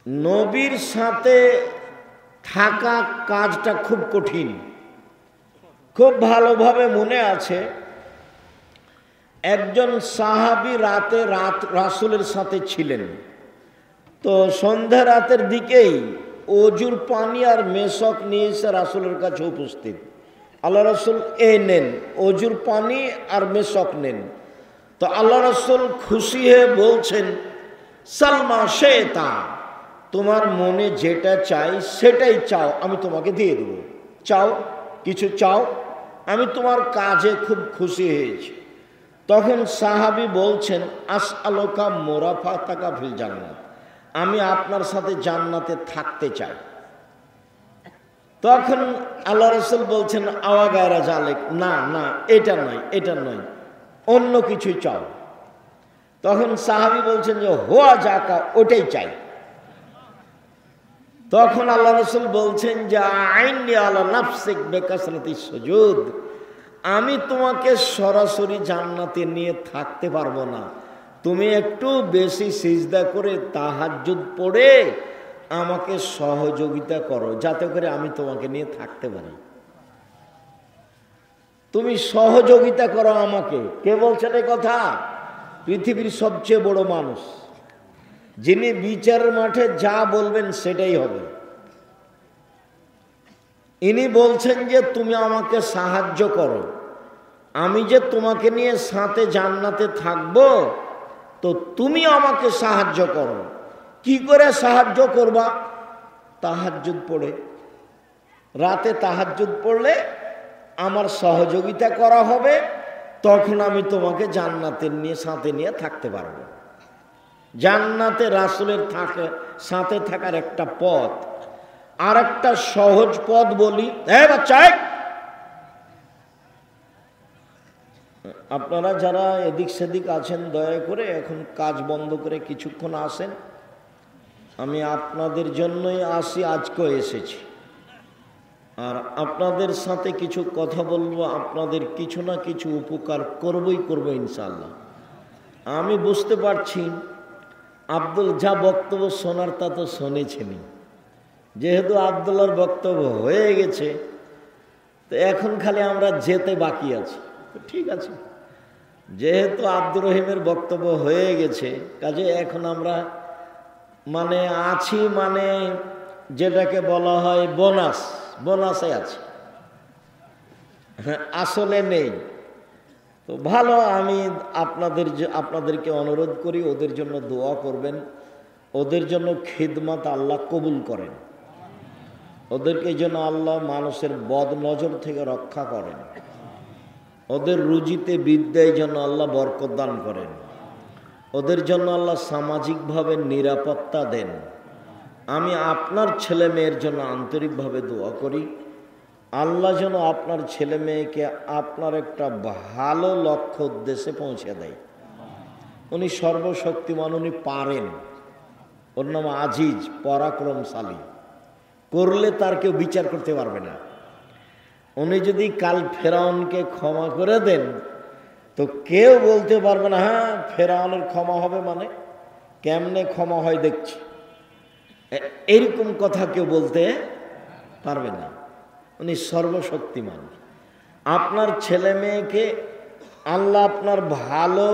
নবীর সাথে থাকা কাজটা খুব কঠিন। খুব ভালোভাবে মনে আছে, একজন সাহাবী রাতে রাসূলের সাথে ছিলেন। তো সন্ধ্যা রাতের দিকেই অজুর পানি আর মেশক নিয়ে এসে রাসূলের কাছে উপস্থিত। আল্লাহ রাসূল নেন, অজুর পানি আর মেশক নেন। তো আল্লাহ রাসূল খুশি হয়ে বলছেন, সালমা শেতা, তোমার মনে যেটা চাই সেটাই চাও, আমি তোমাকে দিয়ে দেব। চাও, কিছু চাও, আমি তোমার কাজে খুব খুশি হয়েছি। তখন সাহাবী বলছেন, আসআলুকা মুরাফাতাকা ফিল জান্নাত, আমি আপনার সাথে জান্নাতে থাকতে চাই। তখন আল্লাহ রাসূল বলছেন, আওয়া গায়রা জালেক, না না, এটা নয়, এটা নয়, অন্য কিছু চাও। তখন সাহাবী বলছেন যে হোয়া জাকা, ওটাই চাই। তখন আল্লাহ রাসূল বলছেন যে আইনি আলা নাফসিক বিকাসরাতিস সুজুদ, আমি তোমাকে সরাসরি জান্নাতে নিয়ে থাকতে পারবো না, তুমি একটু বেশি সিজদা করে তাহাজ্জুদ পড়ে আমাকে সহযোগিতা করো, যাতে করে আমি তোমাকে নিয়ে থাকতে পারি। তুমি সহযোগিতা করো আমাকে। কে বলছেন এই কথা? পৃথিবীর সবচেয়ে বড় মানুষ, যিনি বিচারের মাঠে যা বলবেন সেটাই হবে। ইনি বলছেন যে তুমি আমাকে সাহায্য করো, আমি যে তোমাকে নিয়ে সাথে জান্নাতে থাকবো, তো তুমি আমাকে সাহায্য করো। কি করে সাহায্য করবা? তাহাজ্জুদ পড়ে। রাতে তাহাজ্জুদ পড়লে আমার সহযোগিতা করা হবে, তখন আমি তোমাকে জান্নাতের নিয়ে সাথে নিয়ে থাকতে পারবো। জান্নাতে রাসূলের সাথে থাকার একটা পথ। আর একটা সহজ পথ বলি, বাচ্চা, আপনারা যারা এদিক সেদিক আছেন দয়া করে এখন কাজ বন্ধ করে কিছুক্ষণ আসেন। আমি আপনাদের জন্যই আসি, আজকেও এসেছি। আর আপনাদের সাথে কিছু কথা বলবো, আপনাদের কিছু না কিছু উপকার করবই করবো ইনশাআল্লাহ। আমি বুঝতে পারছি আব্দুল যা বক্তব্য শোনার তা তো শুনেছেনই। যেহেতু আব্দুল্লাহর বক্তব্য হয়ে গেছে, তো এখন খালি আমরা যেতে বাকি আছি। ঠিক আছে, যেহেতু আব্দুর রহিমের বক্তব্য হয়ে গেছে, কাজে এখন আমরা আছি, যেটাকে বলা হয় বোনাসে আছি, আসলে নেই। তো ভালো, আমি আপনাদেরকে অনুরোধ করি ওদের জন্য দোয়া করবেন, ওদের জন্য খিদমত আল্লাহ কবুল করেন, ওদেরকে যেন আল্লাহ মানুষের বদ নজর থেকে রক্ষা করেন, ওদের রুজিতে বিদ্যায় যেন আল্লাহ বরকত দান করেন, ওদের জন্য আল্লাহ সামাজিকভাবে নিরাপত্তা দেন। আমি আপনার ছেলে মেয়ের জন্য আন্তরিকভাবে দোয়া করি, আল্লাহ যেন আপনার ছেলে মেয়েকে আপনার একটা ভালো লক্ষ্য উদ্দেশ্যে পৌঁছে দেয়। উনি সর্বশক্তিমান, উনি পারেন। ওর নাম আজিজ, পরাক্রমশালী, করলে তার কেউ বিচার করতে পারবে না। উনি যদি কাল ফেরাউনকে ক্ষমা করে দেন, তো কেউ বলতে পারবে না হ্যাঁ ফেরাউনের ক্ষমা হবে, কেমনে ক্ষমা হয় দেখছি, এরকম কথা কেউ বলতে পারবে না। উনি সর্বশক্তিমান। আপনার ছেলে মেয়েকে আল্লাহ আপনার ভালো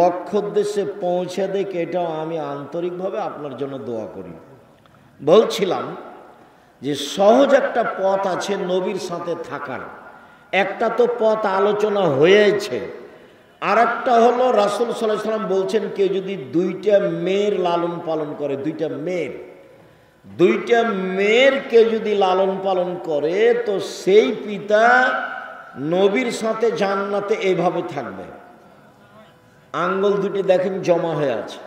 লক্ষ্য উদ্দেশ্যে পৌঁছে দেয়, এটাও আমি আন্তরিকভাবে আপনার জন্য দোয়া করি। বলছিলাম যে সহজ একটা পথ আছে নবীর সাথে থাকার। একটা তো পথ আলোচনা হয়েছে, আর একটা হলো রাসূল সাল্লাল্লাহু আলাইহি ওয়াসাল্লাম বলছেন কেউ যদি দুইটা মেয়ের লালন পালন করে, দুইটা মেয়ের কেউ যদি লালন পালন করে, তো সেই পিতা নবীর সাথে জান্নাতে এইভাবে থাকবে। আঙ্গুল দুটি দেখেন জমা হয়ে আছে,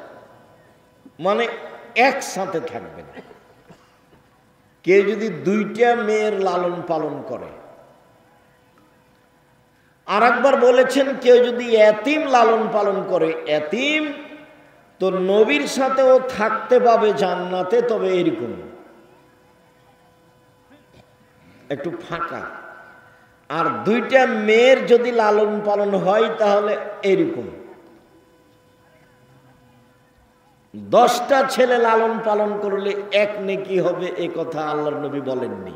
একসাথে থাকবে। কেউ যদি দুইটা মেয়ের লালন পালন করে। আর একবার বলেছেন কেউ যদি এতিম লালন পালন করে, এতিম, তো নবীর সাথেও থাকতে পাবে জান্নাতে, তবে এরকম একটু ফাঁকা। আর দুইটা মেয়ের যদি লালন পালন হয় তাহলে এরকম 10টা ছেলে লালন পালন করলে 1 নেকি হবে, এ কথা আল্লাহর নবী বলেননি।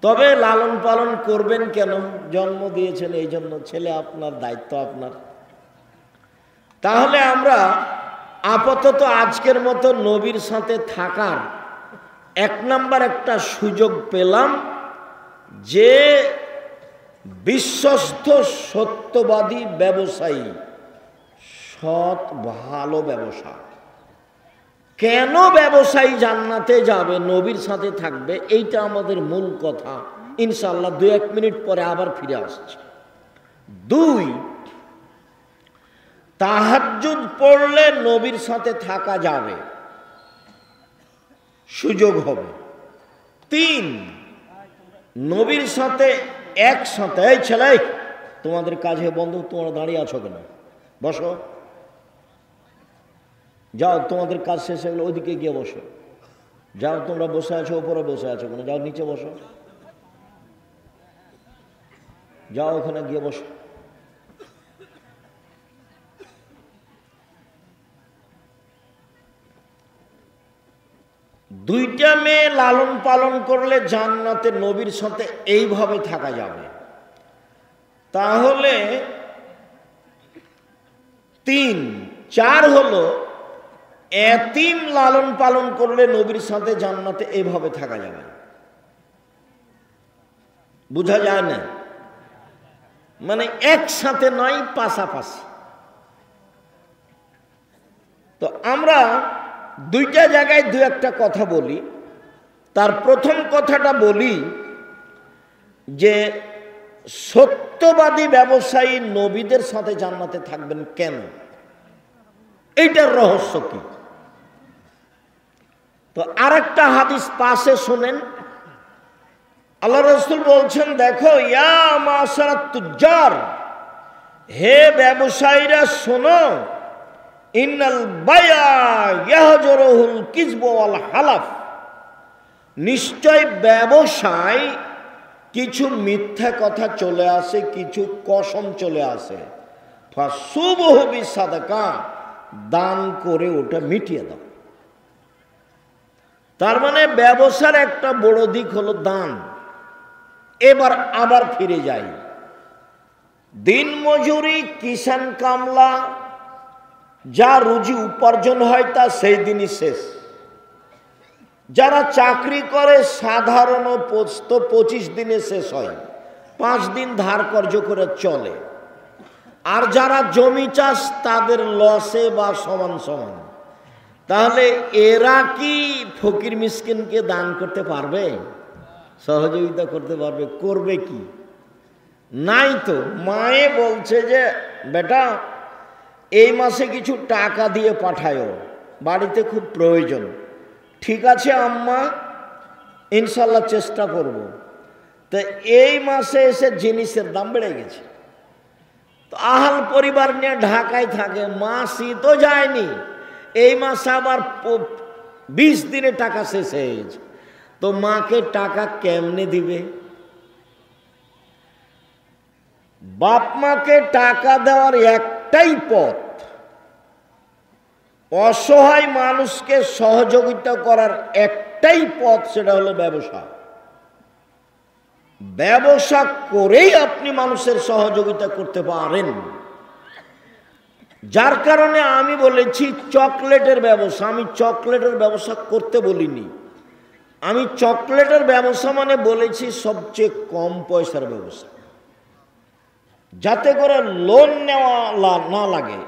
তবে লালন পালন করবেন কেন? জন্ম দিয়েছেন এই জন্য, ছেলে আপনার, দায়িত্ব আপনার। তাহলে আমরা আপাতত আজকের মতো নবীর সাথে থাকার 1 নাম্বার একটা সুযোগ পেলাম, যে বিশ্বস্ত সত্যবাদী ব্যবসায়ী, সৎ ভালো ব্যবসা। কেন ব্যবসায়ী জান্নাতে যাবে, নবীর সাথে থাকবে, এইটা আমাদের মূল কথা। ইনশাআল্লাহ 2-1 মিনিট পরে আবার ফিরে আসছে। 2, তাহাজ্জুদ পড়লে নবীর সাথে থাকা যাবে, সুযোগ হবে। 3, নবীর সাথে একসাথে, এই ছেলে তোমাদের কাজে বন্ধু, তোমরা দাঁড়িয়ে আছো কেন? বসো, যাও, তোমাদের কাজ শেষ হয়ে গেলে ওইদিকে গিয়ে বসো। যাও, তোমরা বসে আছো, ওপরে বসে আছো কেন? যাও নিচে বসো, যাও ওখানে গিয়ে বসো। দুইটা মেয়ে লালন পালন করলে জান্নাতে নবীর সাথে এইভাবে থাকা যাবে। তাহলে 3, 4 হলো এতিম লালন পালন করলে নবীর সাথে জান্নাতে এইভাবে থাকা যাবে। বোঝা যায় না? মানে একসাথে নয়, পাশাপাশি। তো আমরা 2টা জায়গায় 2-1টা কথা বলি। তার প্রথম কথাটা বলি যে সত্যবাদী ব্যবসায়ী নবীদের সাথে জান্নাতে থাকবেন কেন, এইটার রহস্য কি। তো আরেকটা হাদিস পাশে শুনেন। আল্লাহ রাসূল বলছেন, দেখো, ইয়া মাশারাত তুজ্জার, হে ব্যবসায়ীরা শোনো, ইন্নাল বায়া ইয়াহজুরুল কিযব ওয়াল হালাফ, নিশ্চয় ব্যবসায় কিছু মিথ্যা কথা চলে আসে, কিছু কসম চলে আসে। ফাসুবহু বিসাদাকা, দান করে ওটা মিটিয়ে দাও। তার মানে ব্যবসার একটা বড় দিক হলো দান। এবার আবার ফিরে যাই, দিন মজুরি, কিষান কামলা, যা রুজি উপার্জন হয় তা সেই দিনই শেষ। যারা চাকরি করে সাধারণ পোস্ত 25 দিনে শেষ হয়, 5 দিন ধার কর্য করে চলে। আর যারা জমি চাষ, তাদের লসে বা সমান সমান। তাহলে এরা কি ফকির মিসকিনকে দান করতে পারবে, সহযোগিতা করতে পারবে? করবে কি? নাই তো। মায়ে বলছে যে বেটা এই মাসে কিছু টাকা দিয়ে পাঠায়ো, বাড়িতে খুব প্রয়োজন। ঠিক আছে আম্মা, ইনশাল্লাহ চেষ্টা করব। তো এই মাসে এসে জিনিসের দাম বেড়ে গেছে, তো আহাল পরিবার নিয়ে ঢাকায় থাকে, মা শীতও যায়নি, এই মাসে আবার 20 দিনে টাকা শেষ হয়ে গেছে। তো মাকে টাকা কেমনে দিবে? বাপ মাকে টাকা দেওয়ার একটাই পথ, অসহায় মানুষকে সহযোগিতা করার একটাই পথ, সেটা হলো ব্যবসা। ব্যবসা করেই আপনি মানুষের সহযোগিতা করতে পারেন। যার কারণে আমি বলেছি চকলেটের ব্যবসা। আমি চকলেটের ব্যবসা করতে বলিনি, আমি চকলেটের ব্যবসা মানে বলেছি সবচেয়ে কম পয়সার ব্যবসা, যাতে করে লোন নেওয়া না লাগে।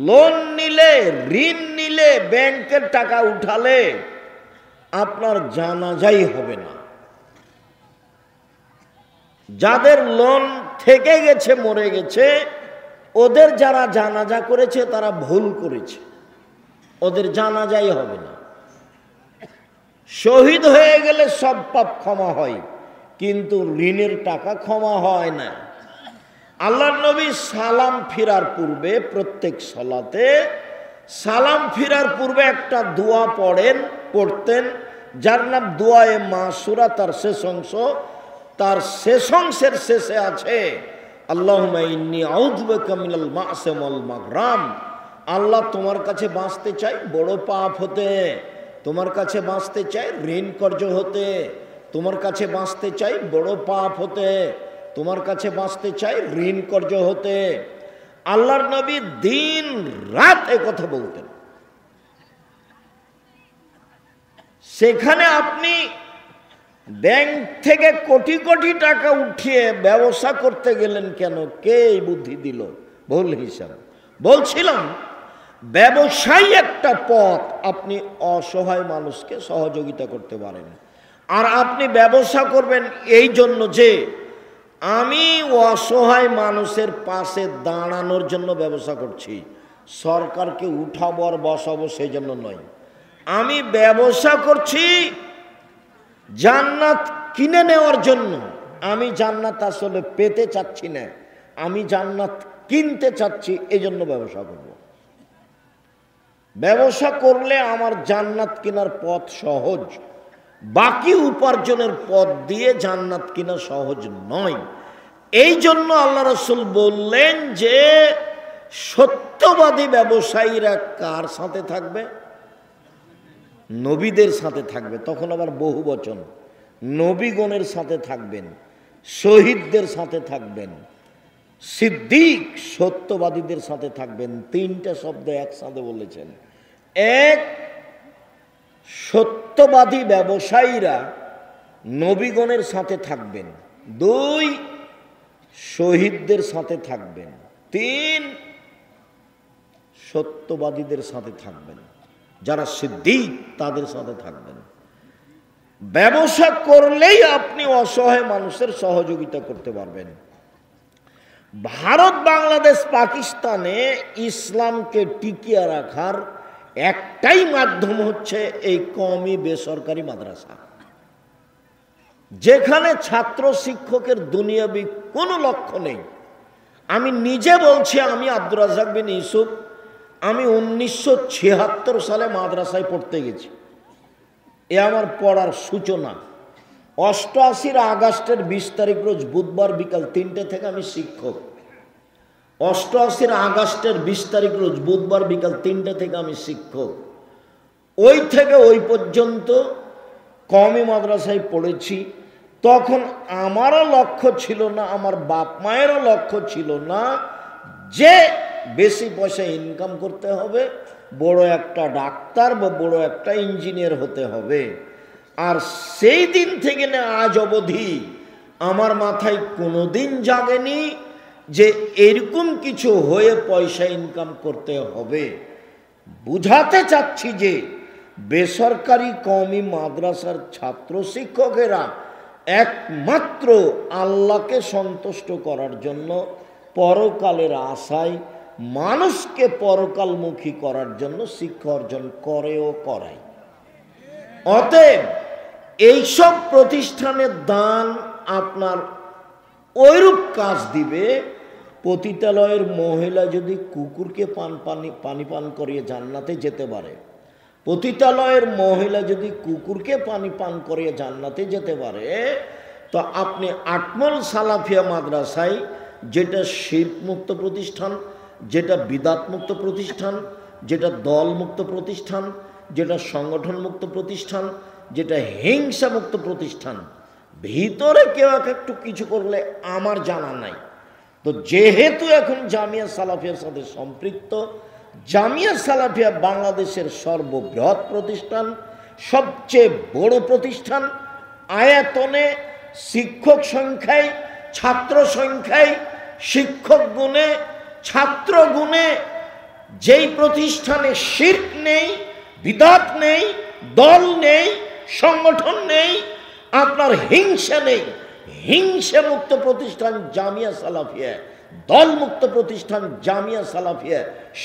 লোন নিলে, ঋণ নিলে, ব্যাংকের টাকা উঠালে আপনার জানাজাই হবে না। যাদের লোন থেকে গেছে, মরে গেছে, ওদের যারা জানাজা করেছে তারা ভুল করেছে, ওদের জানাজাই হবে না। শহীদ হয়ে গেলে সব পাপ ক্ষমা হয়, কিন্তু ঋণের টাকা ক্ষমা হয় না। আল্লাহর নবী সালাম ফিরার পূর্বে, প্রত্যেক সালাতে সালাম ফিরার পূর্বে একটা দোয়া পড়তেন, যার নাম দোয়ায়ে মাসুরা। তার শেষ অংশ, তার শেষ অংশের শেষে আছে আল্লাহুম্মা ইন্নী আউযু বিকা মিনাল মা'সাম ওয়াল মাগরাম, আল্লাহ তোমার কাছে বাঁচতে চাই বড় পাপ হতে, তোমার কাছে বাঁচতে চাই ঋণ কর্য হতে, তোমার কাছে বাঁচতে চাই বড় পাপ হতে, তোমার কাছে বাঁচতে চাই ঋণ কর্য হতে। আল্লাহর নবী দিন রাত কথা বলতেন। সেখানে আপনি ব্যাংক থেকে কোটি কোটি টাকা উঠিয়ে ব্যবসা করতে গেলেন কেন? কে এই বুদ্ধি দিল? ভুল হিসাব। বলছিলাম ব্যবসায়ী একটা পথ, আপনি অসহায় মানুষকে সহযোগিতা করতে পারেন। আর আপনি ব্যবসা করবেন এই জন্য যে আমি অসহায় মানুষের পাশে দাঁড়ানোর জন্য ব্যবসা করছি, সরকারকে উঠাবো আর বসাবো সেই জন্য নয়। আমি ব্যবসা করছি জান্নাত কিনে নেওয়ার জন্য। আমি জান্নাত আসলে পেতে চাচ্ছি না, আমি জান্নাত কিনতে চাচ্ছি, এই জন্য ব্যবসা করব। ব্যবসা করলে আমার জান্নাত কেনার পথ সহজ, বাকি উপার্জনের পথ দিয়ে জান্নাত কেনা সহজ নয়। এই জন্য আল্লাহ রাসূল বললেন যে সত্যবাদী ব্যবসায়ীরা কার সাথে থাকবে? নবীদের সাথে থাকবে। তখন আবার বহু বচন, নবীগণের সাথে থাকবেন, শহীদদের সাথে থাকবেন, সিদ্দিক সত্যবাদীদের সাথে থাকবেন। তিনটা শব্দ একসাথে বলেছেন। এক, সত্যবাদী ব্যবসায়ীরা নবীগণের সাথে থাকবেন। দুই, শহীদদের সাথে থাকবেন। তিন, সত্যবাদীদের সাথে থাকবেন, যারা সিদ্দিক তাদের সাথে থাকবেন। ব্যবসা করলেই আপনি অসহায় মানুষের সহযোগিতা করতে পারবেন। ভারত, বাংলাদেশ, পাকিস্তানে ইসলামকে টিকিয়ে রাখার একটাই মাধ্যম হচ্ছে এই কওমি বেসরকারি মাদ্রাসা, যেখানে ছাত্র শিক্ষকের দুনিয়াবি কোনো লক্ষ্য নেই। আমি নিজে বলছি, আমি আব্দুর রাজ্জাক বিন ইউসুফ, আমি 1976 সালে মাদ্রাসায় পড়তে গেছি। এ আমার পড়ার সূচনা। 88 আগস্টের 20 তারিখ রোজ বুধবার বিকাল 3টে থেকে আমি শিক্ষক। 88 আগস্টের 20 তারিখ রোজ বুধবার বিকাল 3টে থেকে আমি শিক্ষক। ওই থেকে ওই পর্যন্ত কওমি মাদ্রাসায় পড়েছি। তখন আমারও লক্ষ্য ছিল না, আমার বাপ মায়েরও লক্ষ্য ছিল না যে বেশি পয়সা ইনকাম করতে হবে, বড় একটা ডাক্তার বা বড় একটা ইঞ্জিনিয়ার হতে হবে। আর সেই দিন থেকে না আজ অবধি আমার মাথায় কোনোদিন জাগেনি যে এরকম কিছু হয়ে পয়সা ইনকাম করতে হবে। বুঝাতে চাচ্ছি যে বেসরকারি কওমি মাদ্রাসার ছাত্র শিক্ষকেরা একমাত্র আল্লাহকে সন্তুষ্ট করার জন্য, পরকালের আশায় মানুষকে পরকালমুখী করার জন্য শিক্ষা অর্জন করে ও করায়। অতএব এইসব প্রতিষ্ঠানের দান আপনার ওইরূপ কাজ দিবে। পতিতালয়ের মহিলা যদি কুকুরকে পানি পান করিয়ে জান্নাতে যেতে পারে, পতিতালয়ের মহিলা যদি কুকুরকে পানি পান করিয়ে জান্নাতে যেতে পারে, তো আপনি আটমল সালাফিয়া মাদ্রাসায়, যেটা শিরক মুক্ত প্রতিষ্ঠান, যেটা বিদাত মুক্ত প্রতিষ্ঠান, যেটা দল মুক্ত প্রতিষ্ঠান, যেটা সংগঠন মুক্ত প্রতিষ্ঠান, যেটা হিংসা মুক্ত প্রতিষ্ঠান, ভিতরে কেউ একটু কিছু করলে আমার জানা নাই। তো যেহেতু এখন জামিয়া সালাফিয়ার সাথে সম্পৃক্ত, জামিয়া সালাফিয়া বাংলাদেশের সর্ববৃহৎ প্রতিষ্ঠান, সবচেয়ে বড় প্রতিষ্ঠান, আয়তনে, শিক্ষক সংখ্যায়, ছাত্র সংখ্যায়, শিক্ষক গুণে, ছাত্র গুণে, যেই প্রতিষ্ঠানে শিরক নেই, বিদাত নেই, দল নেই, সংগঠন নেই, আপনার হিংসা নেই, হিংসা মুক্ত প্রতিষ্ঠান জামিয়া সালাফিয়া, দল মুক্ত প্রতিষ্ঠান জামিয়া সালাফিয়া,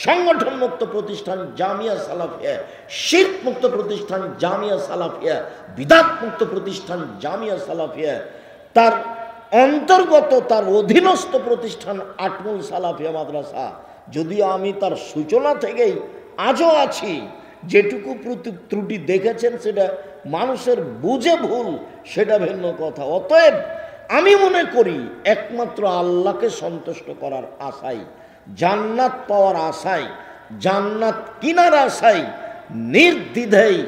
সংগঠন মুক্ত প্রতিষ্ঠান জামিয়া সালাফিয়া, শিরক মুক্ত প্রতিষ্ঠান জামিয়া সালাফিয়া, বিদাত মুক্ত প্রতিষ্ঠান জামিয়া সালাফিয়া, তার অন্তর্গত তার অধীনস্থ প্রতিষ্ঠান আটমুল সালাফিয়া মাদ্রাসা। যদিও আমি তার সূচনা থেকেই আজও আছি, যেটুকু ত্রুটি দেখেছেন সেটা মানুষের বুঝে ভুল, সেটা ভিন্ন কথা। অতএব আমি মনে করি একমাত্র আল্লাহকে সন্তুষ্ট করার আশায়, জান্নাত পাওয়ার আশায় জান্নাত কিনার আশায় নির্দ্বিধায়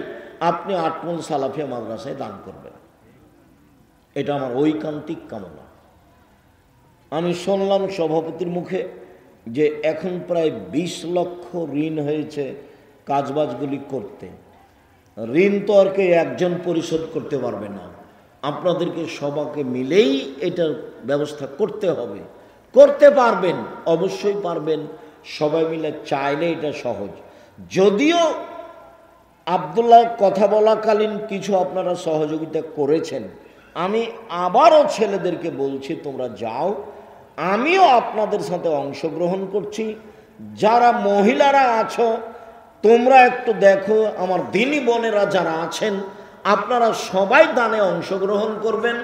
আপনি আটমল সালাফিয়া মাদ্রাসায় দান করবেন। এটা আমার ঐকান্তিক কামনা। আমি শুনলাম সভাপতির মুখে যে এখন প্রায় 20 লক্ষ ঋণ হয়েছে কাজবাজগুলি করতে। ঋণ তো আর কেউ একজন পরিশোধ করতে পারবে না, আপনাদেরকে সবাইকে মিলেই এটার ব্যবস্থা করতে হবে। করতে পারবেন, অবশ্যই পারবেন, সবাই মিলে চাইলে এটা সহজ। যদিও আব্দুল্লাহ কথা বলাকালীন কিছু আপনারা সহযোগিতা করেছেন, আমি আবারও ছেলেদেরকে বলছি তোমরা যাও, আমিও আপনাদের সাথে অংশগ্রহণ করছি। যারা মহিলারা আছো তোমরা একটু দেখো, আমার দিনী বোনেরা যারা আছেন আপনারা সবাই দানে অংশগ্রহণ করবেন।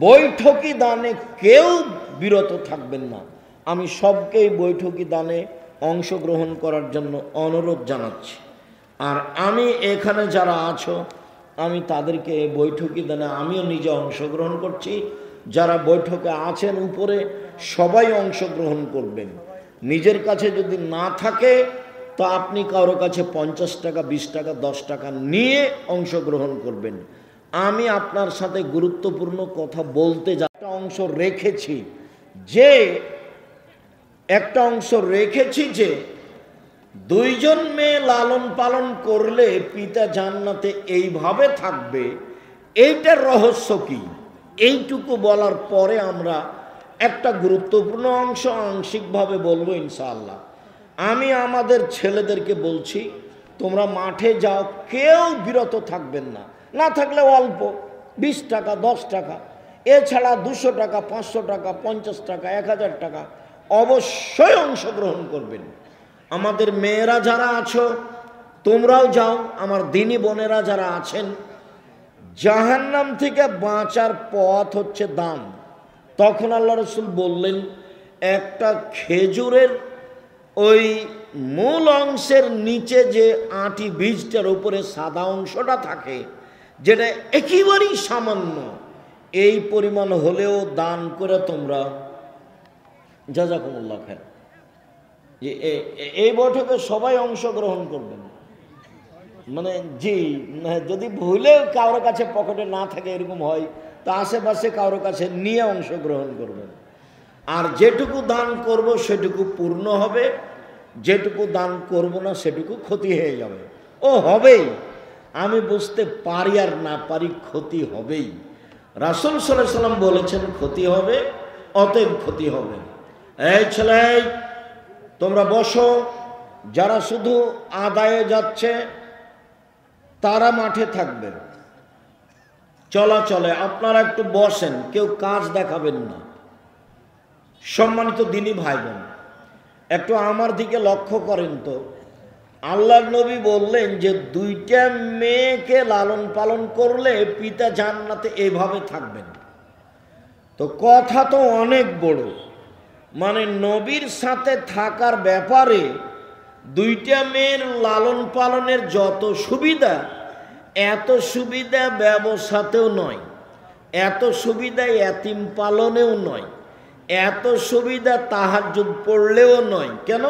বৈঠকি দানে কেউ বিরত থাকবেন না। আমি সবকেই বৈঠকি দানে অংশগ্রহণ করার জন্য অনুরোধ জানাচ্ছি। আর আমি এখানে যারা আছো আমি তাদেরকে বৈঠকি দানে আমিও নিজে অংশগ্রহণ করছি। যারা বৈঠকে আছেন উপরে সবাই অংশগ্রহণ করবেন। নিজের কাছে যদি না থাকে তো আপনি কারো কাছে 50 টাকা, 20 টাকা, 10 টাকা নিয়ে অংশগ্রহণ করবেন। আমি আপনার সাথে গুরুত্বপূর্ণ কথা বলতে একটা অংশ রেখেছি যে 2 জন মেয়ে লালন পালন করলে পিতা জান্নাতে এইভাবে থাকবে, এইটার রহস্য কি, এইটুকু বলার পরে আমরা একটা গুরুত্বপূর্ণ অংশ আংশিকভাবে বলবো ইনশাআল্লাহ। আমি আমাদের ছেলেদেরকে বলছি তোমরা মাঠে যাও, কেউ বিরত থাকবেন না, না থাকলে অল্প 20 টাকা, 10 টাকা, এছাড়া 200 টাকা, 500 টাকা, 50 টাকা, 1000 টাকা অবশ্যই অংশগ্রহণ করবেন। আমাদের মেয়েরা যারা আছো তোমরাও যাও। আমার দিনী বোনেরা যারা আছেন, জাহান্নাম থেকে বাঁচার পথ হচ্ছে দান। তখন আল্লাহ রসুল বললেন একটা খেজুরের ওই মূল অংশের নিচে যে আটি বীজটার উপরে সাদা অংশটা থাকে, যেটা একেবারেই সামান্য, এই পরিমাণ হলেও দান করে তোমরা জাযাকুমুল্লাহ খায়র। যে এই বৈঠকে সবাই অংশগ্রহণ করবেন। মানে জি, যদি ভুলে কারোর কাছে পকেটে না থাকে এরকম হয় তা আশেপাশে কারোর কাছে নিয়ে অংশগ্রহণ করবেন। আর যেটুকু দান করব সেটুকু পূর্ণ হবে, যেটুকু দান করব না সেটুকু ক্ষতি হয়ে যাবে। ও হবেই, আমি বুঝতে পারি আর না পারি, ক্ষতি হবেই। রাসূল সাল্লাল্লাহু আলাইহি সাল্লাম বলেছেন ক্ষতি হবে, অতএব ক্ষতি হবে। এই ছেলে তোমরা বসো, যারা শুধু আদায়ে যাচ্ছে তারা মাঠে থাকবে, চলাচলে আপনারা একটু বসেন, কেউ কাজ দেখাবেন না। সম্মানিত দিনী ভাই বোন, একটু আমার দিকে লক্ষ্য করেন তো। আল্লাহর নবী বললেন যে 2টা মেয়েকে লালন পালন করলে পিতা জান্নাতে এভাবে থাকবেন। তো কথা তো অনেক বড়, মানে নবীর সাথে থাকার ব্যাপারে 2টা মেয়ের লালন পালনের যত সুবিধা, এত সুবিধা ব্যবসাতেও নয়, এত সুবিধা এতিম পালনেও নয়, এত সুবিধা তাহাজ্জুদ পড়লেও নয়। কেন?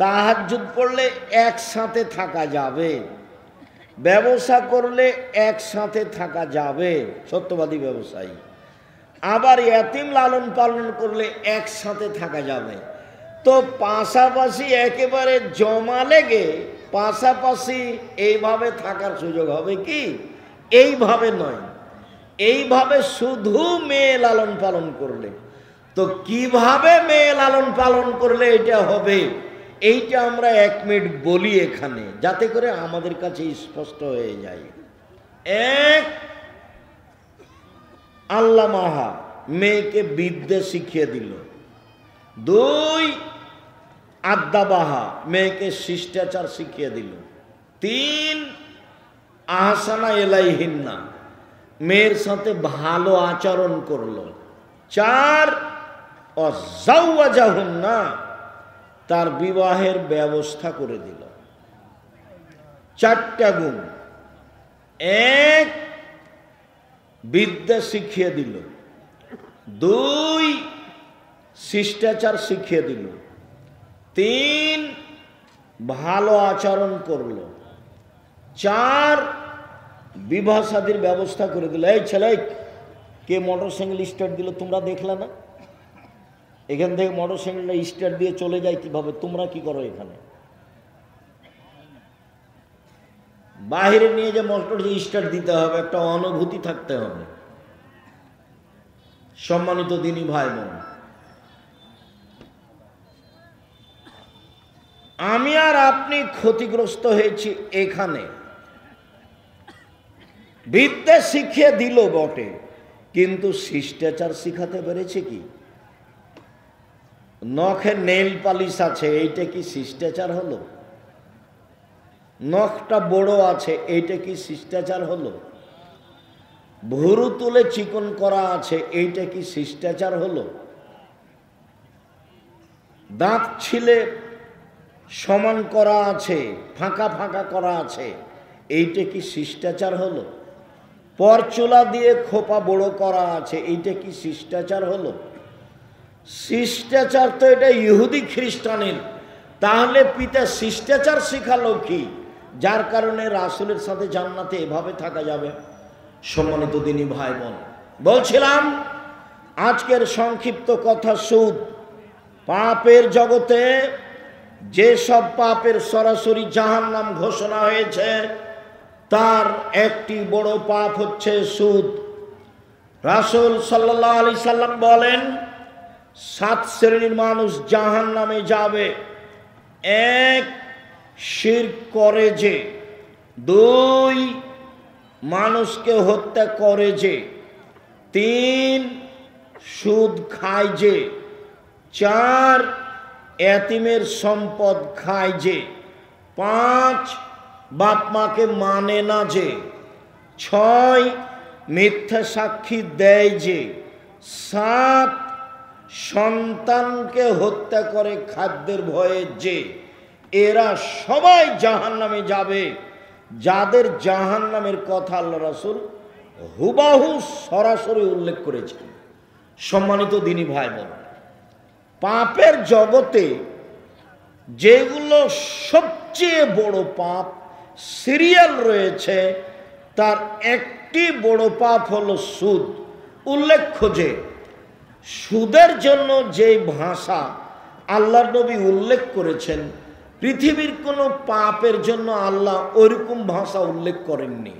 তাহাজ্জুদ পড়লে একসাথে থাকা যাবে, ব্যবসা করলে একসাথে থাকা যাবে, সত্যবাদী ব্যবসায়ী। আবার এতিম লালন পালন করলে একসাথে থাকা যাবে। তো পাশাপাশি একেবারে জমা লেগে পাশাপাশি এইভাবে থাকার সুযোগ হবে কি? এইভাবে নয়, এইভাবে শুধু মেয়ে লালন পালন করলে। তো কিভাবে মেয়ে লালন পালন করলে এটা হবে, এইটা আমরা 1 মিনিট বলি এখানে, যাতে করে আমাদের কাছে স্পষ্ট হয়ে যায়। 1, আল্লামাহা মেয়েকে বিদ্যা শিখিয়ে দিল। 2, আদ্দাবাহা মেয়েকে শিষ্টাচার শিখিয়ে দিল। 3, আহসানা এলাইহিন্না মেয়ের সাথে ভালো আচরণ করলো। 4, অজাওয়াজাহুন্না তার বিবাহের ব্যবস্থা করে দিল। 4টা গুণ। 1, বিদ্যা শিখিয়ে দিল। 2, শিষ্টাচার শিখিয়ে দিল। 3, ভালো আচরণ করলো। 4 বিবাহ শাদীর ব্যবস্থা করে দিল। এই ছেলে, কে মোটরসাইকেল স্টার্ট দিল তোমরা দেখলে না? এখান থেকে মোটরসাইকেলটা স্টার্ট দিয়ে চলে যায় কিভাবে? তোমরা কি করো এখানে? বাহিরে নিয়ে যে মোটর স্টার্ট দিতে হবে, একটা অনুভূতি থাকতে হবে। সম্মানিত দিনী ভাই বোন, আমি আর আপনি ক্ষতিগ্রস্ত হয়েছি এখানে। বিদ্যা শিখিয়ে দিল বটে, কিন্তু শিষ্টাচার শিখাতে পেরেছে কি? নখে নেল পালিশ আছে, এইটা কি শিষ্টাচার হলো? নখটা বড় আছে, এইটা কি শিষ্টাচার হলো? ভুরু তুলে চিকন করা আছে, এইটা কি শিষ্টাচার হলো? দাঁত ছিলে সমান করা আছে, ফাঁকা ফাঁকা করা আছে, এইটা কি শিষ্টাচার হলো? পরচুলা দিয়ে খোপা বড় করা আছে, এইটা কি শিষ্টাচার হলো? শিষ্টাচার তো এটা ইহুদি খ্রিস্টানের। তাহলে পিতা শিষ্টাচার শিখালো কি, যার কারণে রাসূলের সাথে জান্নাতে এভাবে থাকা যাবে? সম্মানিত দিনী ভাই বোন, বলছিলাম আজকের সংক্ষিপ্ত কথা, সুদ। পাপের জগতে যেসব পাপের সরাসরি জাহান্নাম ঘোষণা হয়েছে, তার একটি বড় পাপ হচ্ছে সুদ। রাসূল সাল্লাল্লাহু আলাইহি সাল্লাম বলেন, 7 শ্রেণীর মানুষ জাহান্নামে যাবে। 1, শিরক করে যে। 2, মানুষকে হত্যা করে যে। 3, সুদ খায় যে। 4, এতিমের সম্পদ খায় যে। 5, বাপ মাকে মানে না যে। 6, মিথ্যা সাক্ষী দেয় যে। 7, সন্তানকে হত্যা করে খাদ্যের ভয়ে যে। এরা সবাই জাহান্নামে যাবে। যাদের জাহান্নামের কথা আল্লাহ রাসূল হুবাহু সরাসরি উল্লেখ করেছেন। সম্মানিত দিনী ভাই বোন, পাপের জগতে যেগুলো সবচেয়ে বড় পাপ সিরিয়াল রয়েছে, তার একটি বড় পাপ হলো সুদ। উল্লেখ্য যে সুদের জন্য যে ভাষা আল্লাহর নবী উল্লেখ করেছেন, পৃথিবীর কোনো পাপের জন্য আল্লাহ ওইরকম ভাষা উল্লেখ করেননি।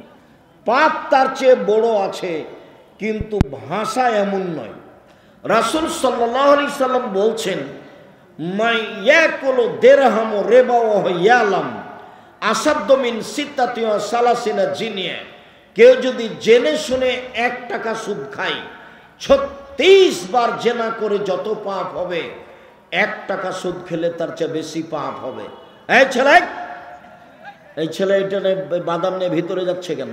পাপ তার চেয়ে বড় আছে, কিন্তু ভাষা এমন নয়। রাসূল সাল্লাল্লাহু আলাইহি সাল্লাম বলছেন, মাই ইয়াকুলু দিরহাম রিবা ওয়া ইয়ালাম আসাদ্দু মিন সিত্তাতি ওয়া সালাসিনা জিনিয়া। কেউ যদি জেনে শুনে 1 টাকা সুদ খায়, 36 বার জেনা করে যত পাপ হবে, 1 টাকা সুদ খেলে তার চেয়ে বেশি পাপ হবে। এই ছেলে এটা বাদাম নিয়ে ভিতরে যাচ্ছে কেন?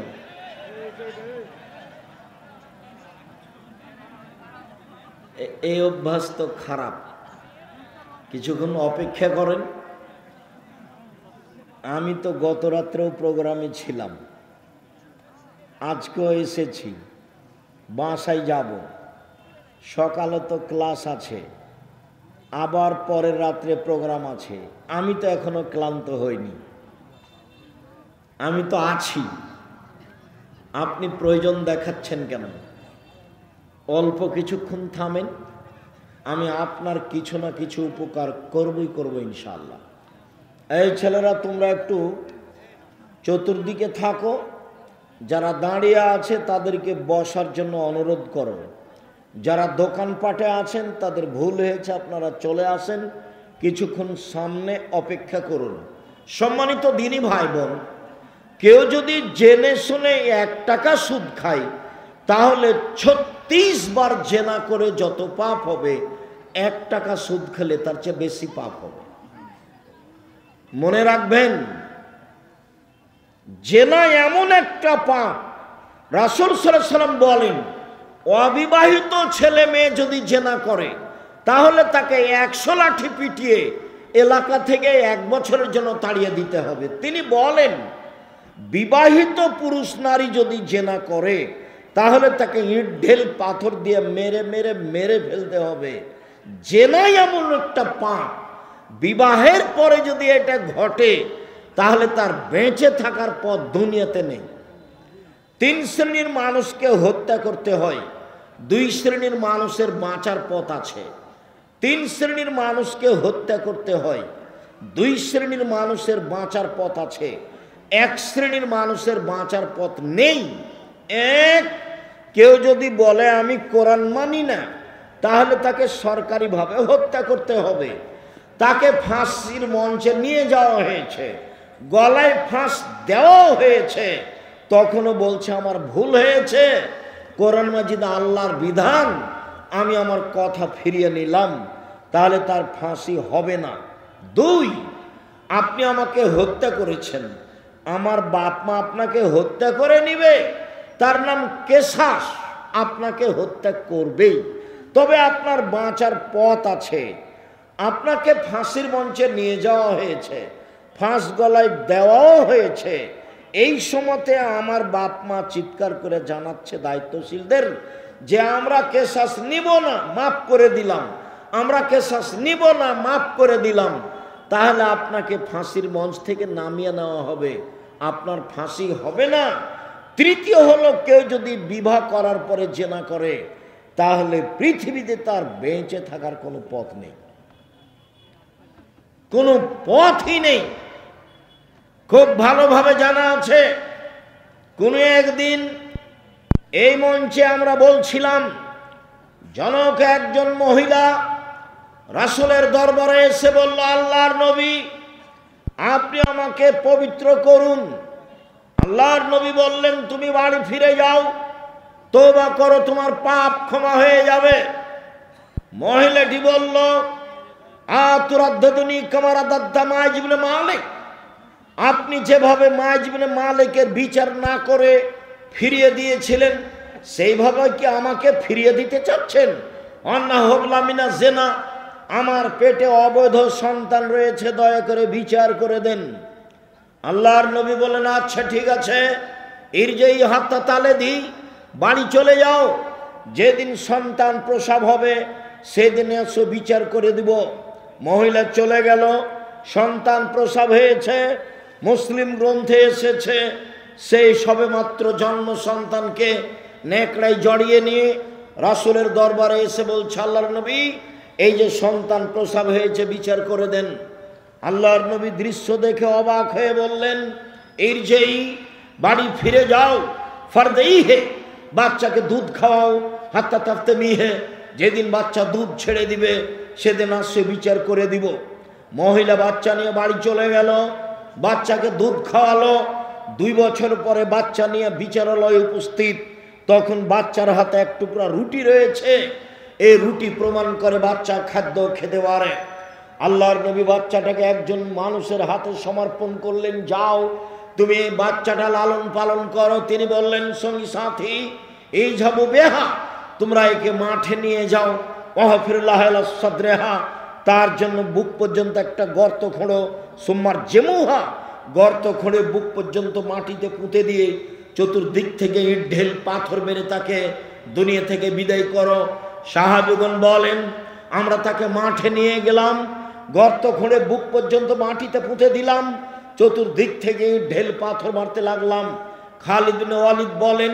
এই অভ্যাস তো খারাপ। কিছুক্ষণ অপেক্ষা করেন। আমি তো গত রাত্রেও প্রোগ্রামে ছিলাম, আজকেও এসেছি, বাসায় যাব। সকালে তো ক্লাস আছে, আবার পরের রাত্রে প্রোগ্রাম আছে। আমি তো এখনো ক্লান্ত হইনি, আমি তো আছি। আপনি প্রয়োজন দেখাচ্ছেন কেন? অল্প কিছুক্ষণ থামেন, আমি আপনার কিছু না কিছু উপকার করবই করব ইনশাআল্লাহ। এই ছেলেরা, তোমরা একটু চতুর্দিকে থাকো। যারা দাঁড়িয়ে আছে তাদেরকে বসার জন্য অনুরোধ করো। যারা দোকানপাটে আছেন তাদের ভুল হয়েছে, আপনারা চলে আসেন, কিছুক্ষণ সামনে অপেক্ষা করুন। সম্মানিত দিনী ভাই বোন, কেউ যদি জেনে শুনে 1 টাকা সুদ খায়, তাহলে 36 বার জেনা করে যত পাপ হবে, 1 টাকা সুদ খেলে তার চেয়ে বেশি পাপ হবে। মনে রাখবেন, জেনা এমন একটা পাপ, রাসূল সাল্লাল্লাহু আলাইহি সাল্লাম বলেন, অবিবাহিত ছেলে মেয়ে যদি জেনা করে, তাহলে তাকে 100 লাঠি পিটিয়ে এলাকা থেকে 1 বছরের জন্য তাড়িয়ে দিতে হবে। তিনি বলেন, বিবাহিত পুরুষ নারী যদি জেনা করে, তাহলে তাকে ইট ঢেল পাথর দিয়ে মেরে মেরে মেরে ফেলতে হবে। জেনাই এমন একটা পাপ, বিবাহের পরে যদি এটা ঘটে তাহলে তার বেঁচে থাকার পথ দুনিয়াতে নেই। 3 শ্রেণীর মানুষকে হত্যা করতে হয়, 2 শ্রেণীর মানুষের বাঁচার পথ আছে। 3 শ্রেণীর মানুষকে হত্যা করতে হয়, 2 শ্রেণীর মানুষের বাঁচার পথ আছে, 1 শ্রেণীর মানুষের বাঁচার পথ নেই। কেউ যদি বলে আমি কোরআন মানি না, তাহলে তাকে সরকারিভাবে হত্যা করতে হবে। তাকে ফাঁসির মঞ্চে নিয়ে যাওয়া হয়েছে, গলায় ফাঁস দেওয়া হয়েছে, তখনও বলছে আমার ভুল হয়েছে, কোরআন মাজিদ আল্লাহর বিধান, আমি আমার কথা ফিরিয়ে নিলাম, তাহলে তার ফাঁসি হবে না। 2, আপনি আমাকে হত্যা করেছেন, আমার বাপ মা আপনাকে হত্যা করে নিবে, তার নাম কেসাস, আপনাকে হত্যা করবেই। তবে আপনার বাঁচার পথ আছে। আপনাকে ফাঁসির মঞ্চে নিয়ে যাওয়া হয়েছে, ফাঁস গলায় দেওয়াও হয়েছে। এই সময়তে আমার বাপ মা চিৎকার করে জানাচ্ছে দায়িত্বশীলদের যে আমরা কেসাস নিব না, মাফ করে দিলাম, আমরা কেসাস নিব না, মাফ করে দিলাম। তাহলে আপনাকে ফাঁসির মঞ্চ থেকে নামিয়ে নেওয়া হবে, আপনার ফাঁসি হবে না। 3 হলো কেউ যদি বিবাহ করার পরে জেনা করে, তাহলে পৃথিবীতে তার বেঁচে থাকার কোনো পথ নেই, কোনো পথই নেই। খুব ভালোভাবে জানা আছে, কোনো একদিন এই মঞ্চে আমরা বলছিলাম, জনক একজন মহিলা রাসূলের দরবারে এসে বলল, আল্লাহর নবী আপনি আমাকে পবিত্র করুন। আল্লাহর নবী বললেন, তুমি বাড়ি ফিরে যাও, তওবা করো, তোমার পাপ ক্ষমা হয়ে যাবে। মহিলাটি বলল, আতুরাদ্দুনি কামা রাদাদ্দা মাইজ ইবনে মালিক, আপনি যেভাবে মাইজ ইবনে মালিকের বিচার না করে ফিরিয়ে দিয়েছিলেন, সেইভাবে কি আমাকে ফিরিয়ে দিতে চাচ্ছেন? অন্না হবলা মিনা জেনা, আমার পেটে অবৈধ সন্তান রয়েছে, দয়া করে বিচার করে দেন। আল্লাহর নবী বলেন, আচ্ছা ঠিক আছে, ইরজাই হাত্তা তালে দি, বাড়ি চলে যাও, যেদিন সন্তান প্রসব হবে সেদিন এসো, বিচার করে দিব। মহিলা চলে গেল, সন্তান প্রসব হয়েছে, মুসলিম গ্রন্থে এসেছে, সেই সবেমাত্র জন্ম সন্তানকে নেকড়ায় জড়িয়ে নিয়ে রাসূলের দরবারে এসে বলছে, আল্লাহর নবী এই যে সন্তান প্রসব হয়েছে, বিচার করে দেন। আল্লাহর নবী দৃশ্য দেখে অবাক হয়ে বললেন, ইরজাই, বাড়ি ফিরে যাও, ফারদেই হে, বাচ্চাকে দুধ খাওয়াও, হাত্তা তাফতে মিহে, যেদিন বাচ্চা দুধ ছেড়ে দিবে সেদিন আসছে, বিচার করে দিব। মহিলা বাচ্চা নিয়ে বাড়ি চলে গেল, বাচ্চাকে দুধ খাওয়ালো। 2 বছর পরে বাচ্চা নিয়ে বিচারালয়ে উপস্থিত, তখন বাচ্চার হাতে এক টুকরা রুটি রয়েছে। এই রুটি প্রমাণ করে বাচ্চা খাদ্য খেতে পারে। আল্লাহর নবী বাচ্চাটাকে একজন মানুষের হাতে সমর্পণ করলেন, যাও তুমি এই বাচ্চাটা লালন পালন করো। তিনি বললেন, সঙ্গী সাথী এই যাবো বেহা, তোমরা একে মাঠে নিয়ে যাও, ওয়াহফিরুল্লাহ আলা সাদরিহা, তার জন্য বুক পর্যন্ত একটা গর্ত খোঁড়ো, সুম্মার জেমুহা, গর্ত খুঁড়ে বুক পর্যন্ত মাটিতে পুঁতে দিয়ে চতুর্দিক থেকে ইট ঢেল পাথর মেরে তাকে দুনিয়া থেকে বিদায় করো। সাহাবীগণ বলেন, আমরা তাকে মাঠে নিয়ে গেলাম, গর্ত খুঁড়ে বুক পর্যন্ত মাটিতে পুঁতে দিলাম, চতুর্দিক থেকে ইট ঢেল পাথর মারতে লাগলাম। খালিদ বিন ওয়ালিদ বলেন,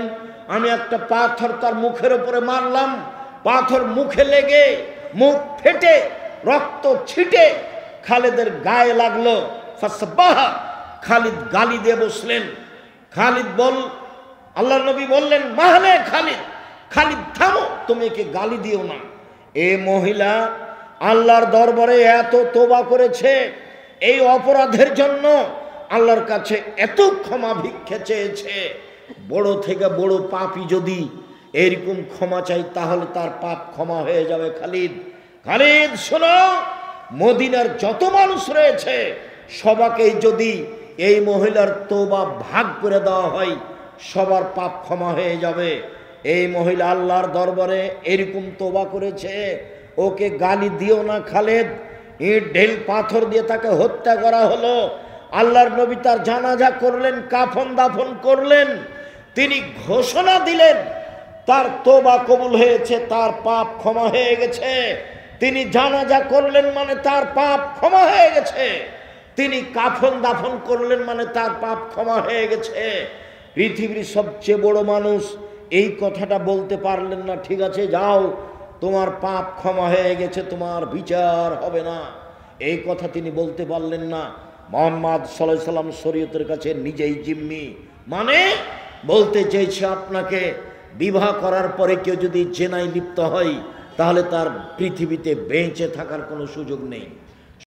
আমি একটা পাথর তার মুখের উপরে মারলাম, পাথর মুখে লেগে মুখ ফেটে রক্ত ছিটে খালিদের গায়ে লাগলো। ফাসবাহা, খালিদ গালি দিয়ে বসলেন। খালিদ আল্লাহর নবী বললেন, মাহলে খালিদ, খালিদ থামো, তুমি একে গালি দিও না। এ মহিলা আল্লাহর দরবারে এত তওবা করেছে, এই অপরাধের জন্য আল্লাহর কাছে এত ক্ষমা ভিক্ষা চেয়েছে। বড় থেকে বড় পাপী যদি এরকম ক্ষমা চাই, তাহলে তার পাপ ক্ষমা হয়ে যাবে। খালিদ শোনো, মদিনার যত মানুষ রয়েছে সবাকে যদি এই মহিলার তওবা ভাগ করে দেওয়া হয়, সবার পাপ ক্ষমা হয়ে যাবে। এই মহিলা আল্লাহর দরবারে এরকম তওবা করেছে, ওকে গালি দিও না খালিদ। ইট ঢেল পাথর দিয়ে তাকে হত্যা করা হলো। আল্লাহর নবী তার জানাজা করলেন, কাফন দাফন করলেন। তিনি ঘোষণা দিলেন তার তওবা কবুল হয়েছে, তার পাপ ক্ষমা হয়ে গেছে। তিনি জানাজা করলেন মানে তার পাপ ক্ষমা হয়ে গেছে, তিনি কাফন দাফন করলেন মানে তার পাপ ক্ষমা হয়ে গেছে। পৃথিবীর সবচেয়ে বড় মানুষ এই কথাটা বলতে পারলেন না, ঠিক আছে যাও তোমার পাপ ক্ষমা হয়ে গেছে, তোমার বিচার হবে না, এই কথা তিনি বলতে পারলেন না। মুহাম্মদ সাল্লাল্লাহু আলাইহি সাল্লাম শরীয়তের কাছে নিজেই জিম্মি, মানে বলতে চেয়েছে আপনাকে বিবাহ করার পরে কেউ যদি জেনায় লিপ্ত হয় তাহলে তার পৃথিবীতে বেঁচে থাকার কোনো সুযোগ নেই।